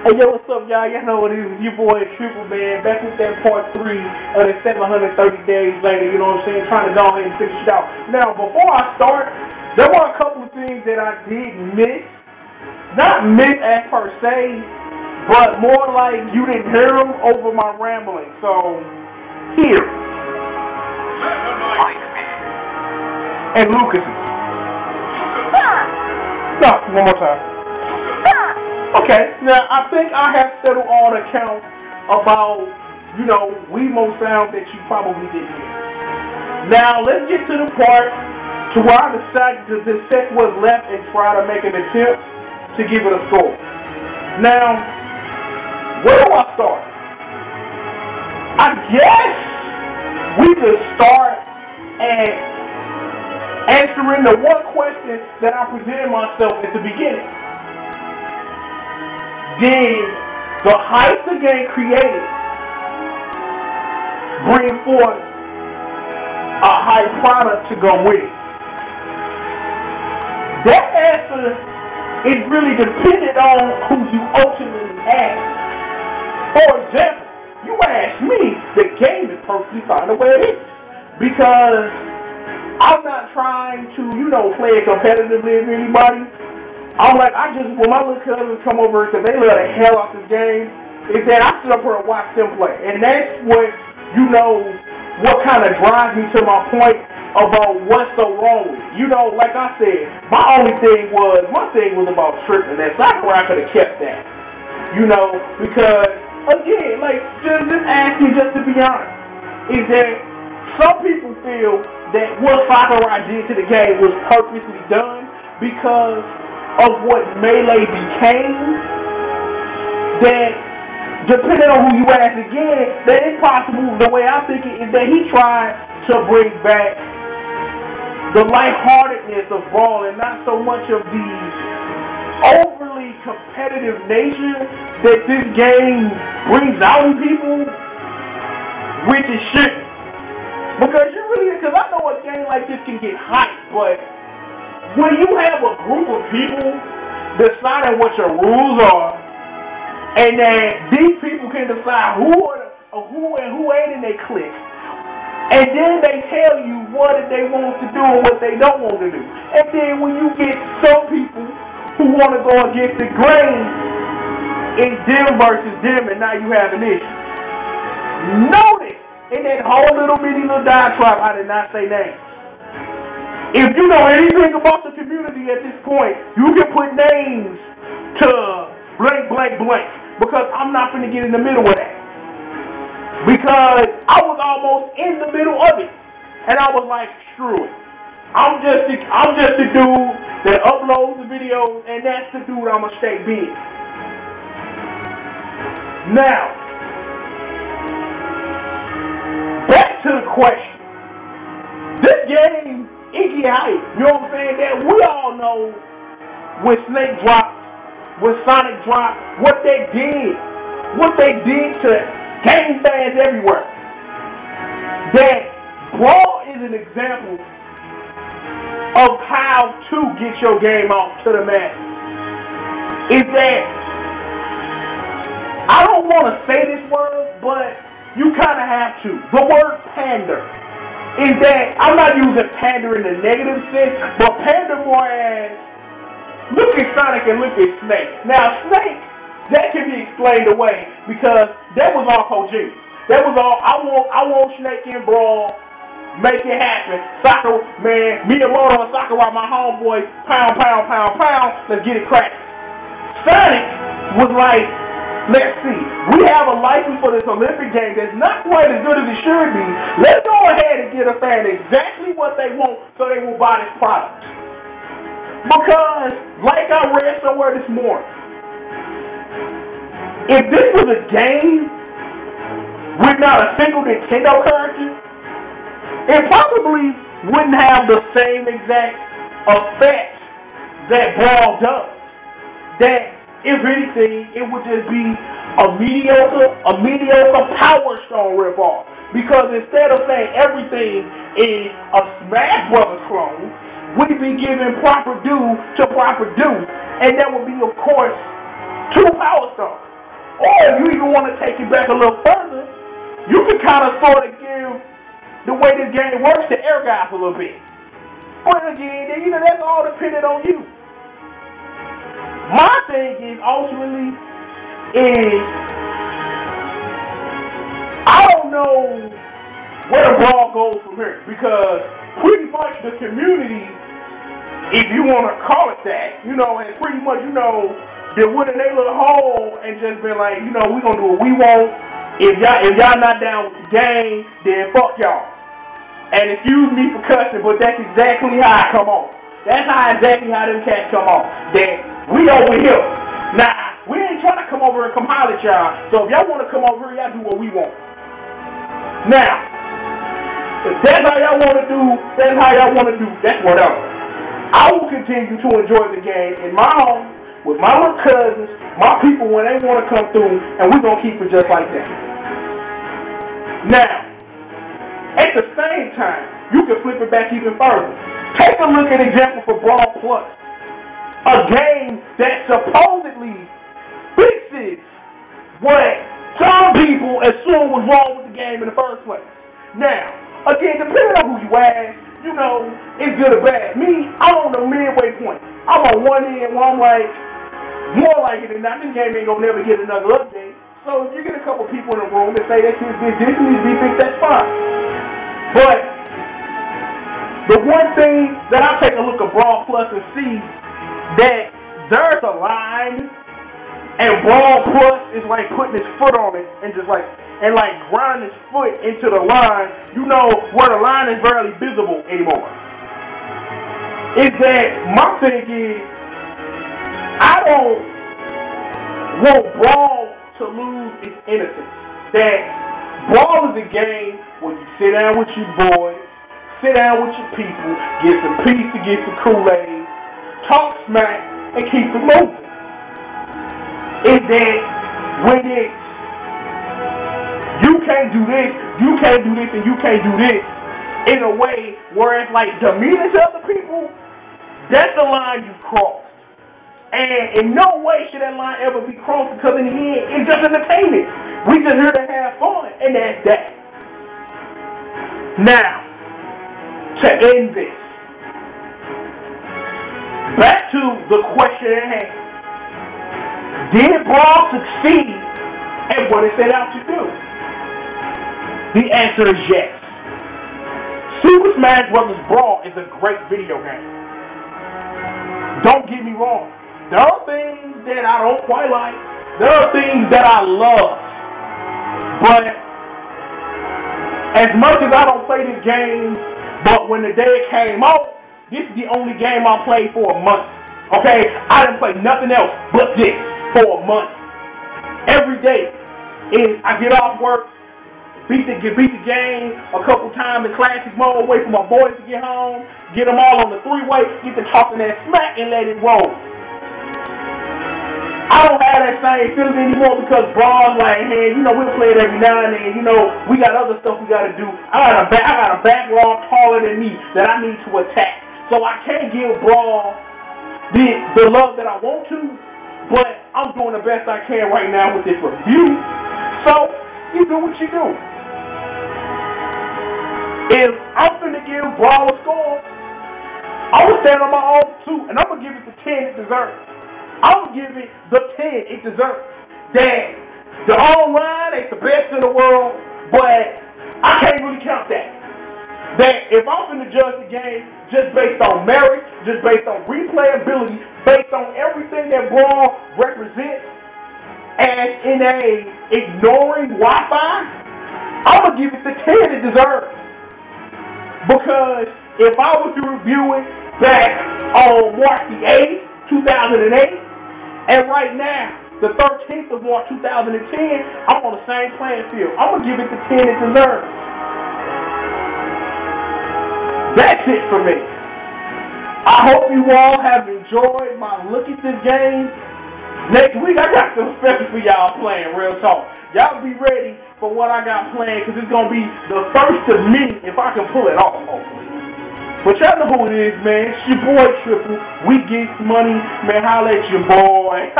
Hey, yo, what's up, y'all? Y'all know what it is. Your boy, Triple Man, back with that part 3 of the 730 days later, you know what I'm saying? Trying to go ahead and finish it out. Now, before I start, there were a couple of things that I did miss. Not miss as per se, but more like you didn't hear them over my rambling. So, here. And Lucas. No, one more time. Okay, now I think I have settled all the accounts about, you know, Wemo sound that you probably didn't hear. Now, let's get to the part to where I decided to dissect what's left and try to make an attempt to give it a score. Now, where do I start? I guess we could start at answering the one question that I presented myself at the beginning. Did the hype the game created bring forth a hype product to go with it? That answer is really dependent on who you ultimately ask. For example, you ask me, the game is perfectly fine the way it is. Because I'm not trying to, you know, play it competitively with anybody. I'm like, when my little cousins come over, because they love the hell out this game, is that I sit up here and watch them play. And that's what, you know, what kind of drives me to my point about what's so wrong with it. You know, like I said, my thing was about tripping. That Sakurai could have kept that. You know, because, again, like, just asking just to be honest, is that some people feel that what Sakurai did to the game was purposely done because of what Melee became, that depending on who you ask again, that it's possible, the way I think it is that he tried to bring back the lightheartedness of Brawl and not so much of the overly competitive nature that this game brings out in people, which it shouldn't. Because I know a game like this can get hyped, but when you have a group of people deciding what your rules are, and that these people can decide who and who ain't in their clique, and then they tell you what they want to do and what they don't want to do, and then when you get some people who want to go against the grain, it's them versus them, and now you have an issue. Notice in that whole little diatribe, I did not say names. If you know anything about the community at this point, you can put names to blank, blank, blank. Because I'm not going to get in the middle of that. Because I was almost in the middle of it. And I was like, screw it. I'm just the dude that uploads the videos, and that's the dude I'm going to stay big. Now, back to the question. This game, Iggy Hype, you know what I'm saying? That we all know when Snake dropped, when Sonic dropped, what they did to game fans everywhere. That Brawl is an example of how to get your game off to the masses. Is that, I don't want to say this word, but you kind of have to. The word pander. Is that, I'm not using pander in the negative sense, but pander more as, look at Sonic and look at Snake. Now, Snake, that can be explained away, because that was all Kojima. That was all, I want Snake in Brawl, make it happen. Sakurai, man, Miyamoto and Sakurai, my homeboy, pound, pound, pound, pound, let's get it cracked. Sonic was like, let's see. We have a license for this Olympic game that's not quite as good as it should be. Let's go ahead and get a fan exactly what they want so they will buy this product. Because, like I read somewhere this morning, if this was a game with not a single Nintendo character, it probably wouldn't have the same exact effect that Brawl does. That, if anything, it would just be a mediocre Power Stone ripoff. Because instead of saying everything is a Smash Brothers clone, we'd be giving proper due to proper due. And that would be, of course, 2 Power Stones. Or if you even want to take it back a little further, you can kind of sort of give the way this game works to air guys a little bit. But again, that's all dependent on you. My thing is ultimately I don't know where the ball goes from here, because pretty much the community, if you want to call it that, and pretty much, they went in their little hole and just been like, we're going to do what we want. If y'all not down with the game, then fuck y'all. And excuse me for cussing, but that's exactly how I come on. That's exactly how them cats come on. That we over here. Nah, we ain't trying to come over and come holler at y'all. So if y'all want to come over here, y'all do what we want. Now, if that's how y'all want to do, that's whatever. I will continue to enjoy the game in my home, with my little cousins, my people when they want to come through, and we're going to keep it just like that. Now, at the same time, you can flip it back even further. Take a look at example for Brawl Plus, a game that supposedly fixes what some people assume was wrong with the game in the first place. Now, again, depending on who you ask, it's good or bad. Me, I'm on the midway point. I'm on one end where I'm like, more like it than not, this game ain't gonna never get another update. So if you get a couple people in the room that say that this needs to be fixed, that's fine. But the one thing that I take a look at Brawl Plus and see that there's a line, and Brawl Plus is like putting his foot on it and just like grinding his foot into the line, where the line is barely visible anymore. Is that my thing is, I don't want Brawl to lose its innocence. That Brawl is a game where you sit down with your boys, sit down with your people, get some pizza, get some Kool-Aid, talk smack, and keep it moving. Is that when it's you can't do this, and you can't do this in a way where it's like demeaning to other people, that's the line you crossed. And in no way should that line ever be crossed, because in the end, it's just entertainment. We just here to have fun, and that's that. Now, to end this, back to the question at hand. Did Brawl succeed at what it set out to do? The answer is yes. Super Smash Bros. Brawl is a great video game. Don't get me wrong. There are things that I don't quite like. There are things that I love. But as much as I don't play this game, but when the day it came out, this is the only game I played for a month. Okay? I didn't play nothing else but this for a month. Every day I get off work, beat the game a couple times in classic mode, wait for my boys to get home, get them all on the three-way, get to talking that smack and let it roll. I don't have that same feeling anymore, because Brawl's like, hey, we'll play it every now and then, we got other stuff we got to do. I got a backlog taller than me that I need to attack. So I can't give Brawl the love that I want to, but I'm doing the best I can right now with this review. So, you do what you do. If I'm finna give Brawl a score, I'm going to stand on my own too, and I'm going to give it the 10 it deserves. I'm going to give it the 10 it deserves. That the online ain't the best in the world, but I can't really count that. That if I'm finna judge the game just based on merit, just based on replayability, based on everything that Brawl represents, and in a ignoring Wi-Fi, I'm going to give it the 10 it deserves. Because if I was to review it back on March the 8th, 2008, and right now, the 13th of March 2010, I'm on the same playing field. I'm going to give it the 10 it deserves. That's it for me. I hope you all have enjoyed my look at this game. Next week, I got some special for y'all playing, real talk. Y'all be ready for what I got planned, because it's going to be the first of many if I can pull it off, hopefully. But y'all know who it is, man. It's your boy Triple. We get money. Man, holla at your boy.